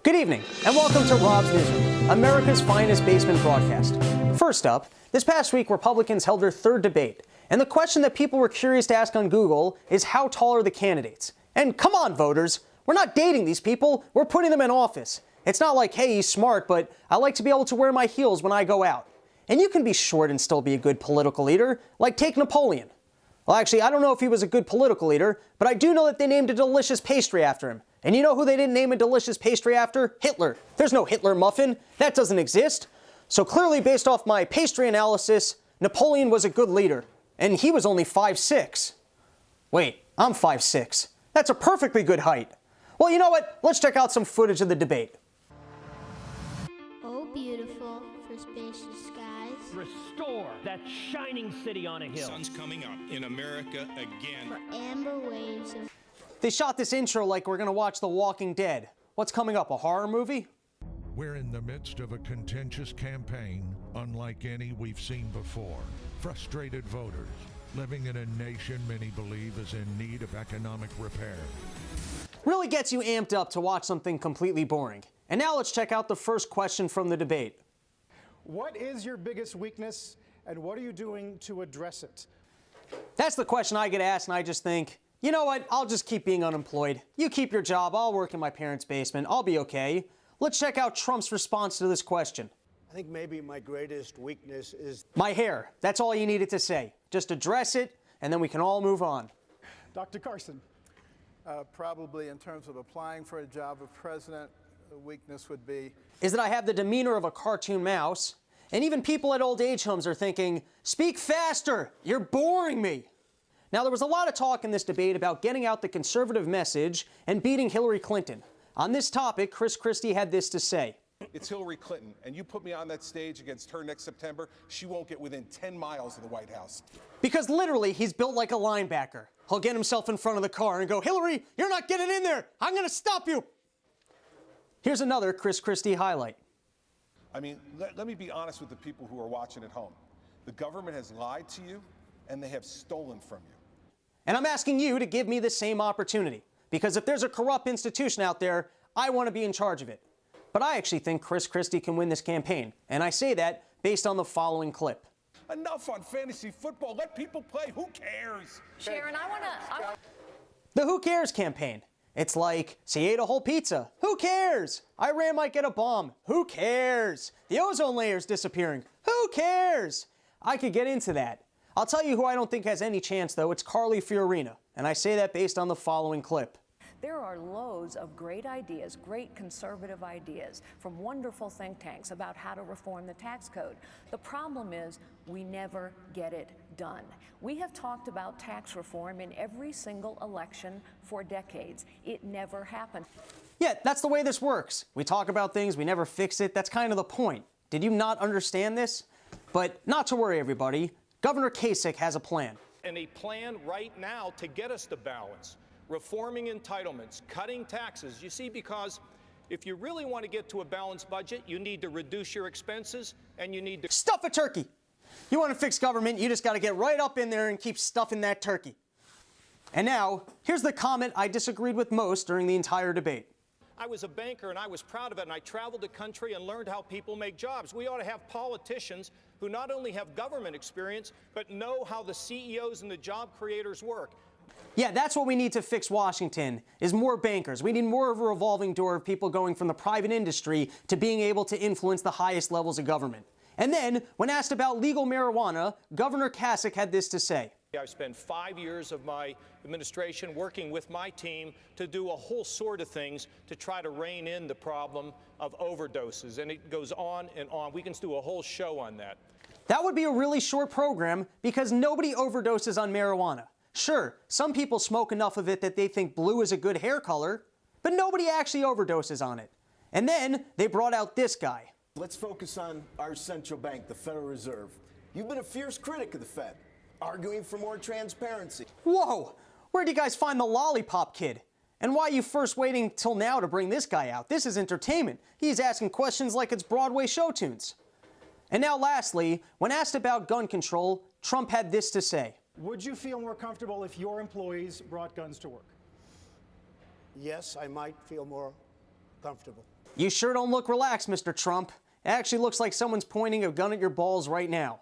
Good evening, and welcome to Rob's Newsroom, America's finest basement broadcast. First up, this past week, Republicans held their third debate, and the question that people were curious to ask on Google is how tall are the candidates? And come on, voters, we're not dating these people, we're putting them in office. It's not like, hey, he's smart, but I like to be able to wear my heels when I go out. And you can be short and still be a good political leader, like take Napoleon. Well, actually, I don't know if he was a good political leader, but I do know that they named a delicious pastry after him. And you know who they didn't name a delicious pastry after? Hitler. There's no Hitler muffin. That doesn't exist. So clearly, based off my pastry analysis, Napoleon was a good leader. And he was only 5'6". Wait, I'm 5'6". That's a perfectly good height. Well, you know what? Let's check out some footage of the debate. Oh, beautiful for spacious skies. Restore that shining city on a hill. Sun's coming up in America again. For amber waves of... They shot this intro like we're gonna watch The Walking Dead. What's coming up, a horror movie? We're in the midst of a contentious campaign unlike any we've seen before. Frustrated voters, living in a nation many believe is in need of economic repair. Really gets you amped up to watch something completely boring. And now let's check out the first question from the debate. What is your biggest weakness, and what are you doing to address it? That's the question I get asked, and I just think, you know what, I'll just keep being unemployed. You keep your job, I'll work in my parents' basement, I'll be okay. Let's check out Trump's response to this question. I think maybe my greatest weakness is My hair. That's all you needed to say. Just address it, and then we can all move on. Dr. Carson. Probably in terms of applying for a job of president, the weakness would be Is that I have the demeanor of a cartoon mouse, and even people at old age homes are thinking, speak faster, you're boring me. Now, there was a lot of talk in this debate about getting out the conservative message and beating Hillary Clinton. On this topic, Chris Christie had this to say. It's Hillary Clinton, and you put me on that stage against her next September, she won't get within 10 miles of the White House. Because literally, he's built like a linebacker. He'll get himself in front of the car and go, Hillary, you're not getting in there. I'm going to stop you. Here's another Chris Christie highlight. I mean, let me be honest with the people who are watching at home. The government has lied to you, and they have stolen from you. And I'm asking you to give me the same opportunity. Because if there's a corrupt institution out there, I want to be in charge of it. But I actually think Chris Christie can win this campaign. And I say that based on the following clip. Enough on fantasy football. Let people play. Who cares? Sharon, I want to... The Who Cares campaign. It's like, so you ate a whole pizza. Who cares? Iran might get a bomb. Who cares? The ozone layer's disappearing. Who cares? I could get into that. I'll tell you who I don't think has any chance, though. It's Carly Fiorina. And I say that based on the following clip. There are loads of great ideas, great conservative ideas from wonderful think tanks about how to reform the tax code. The problem is we never get it done. We have talked about tax reform in every single election for decades. It never happened. Yeah, that's the way this works. We talk about things, we never fix it. That's kind of the point. Did you not understand this? But not to worry, everybody. Governor Kasich has a plan. And a plan right now to get us to balance. Reforming entitlements, cutting taxes. You see, because if you really want to get to a balanced budget, you need to reduce your expenses and you need to stuff a turkey. You want to fix government, you just got to get right up in there and keep stuffing that turkey. And now, here's the comment I disagreed with most during the entire debate. I was a banker and I was proud of it, and I traveled the country and learned how people make jobs. We ought to have politicians who not only have government experience, but know how the CEOs and the job creators work. Yeah, that's what we need to fix Washington, is more bankers. We need more of a revolving door of people going from the private industry to being able to influence the highest levels of government. And then, when asked about legal marijuana, Governor Kasich had this to say. I've spent 5 years of my administration working with my team to do a whole sort of things to try to rein in the problem of overdoses. And it goes on and on. We can do a whole show on that. That would be a really short program because nobody overdoses on marijuana. Sure, some people smoke enough of it that they think blue is a good hair color, but nobody actually overdoses on it. And then they brought out this guy. Let's focus on our central bank, the Federal Reserve. You've been a fierce critic of the Fed, arguing for more transparency. Whoa! Where'd you guys find the lollipop kid? And why are you first waiting till now to bring this guy out? This is entertainment. He's asking questions like it's Broadway show tunes. And now lastly, when asked about gun control, Trump had this to say. Would you feel more comfortable if your employees brought guns to work? Yes, I might feel more comfortable. You sure don't look relaxed, Mr. Trump. It actually looks like someone's pointing a gun at your balls right now.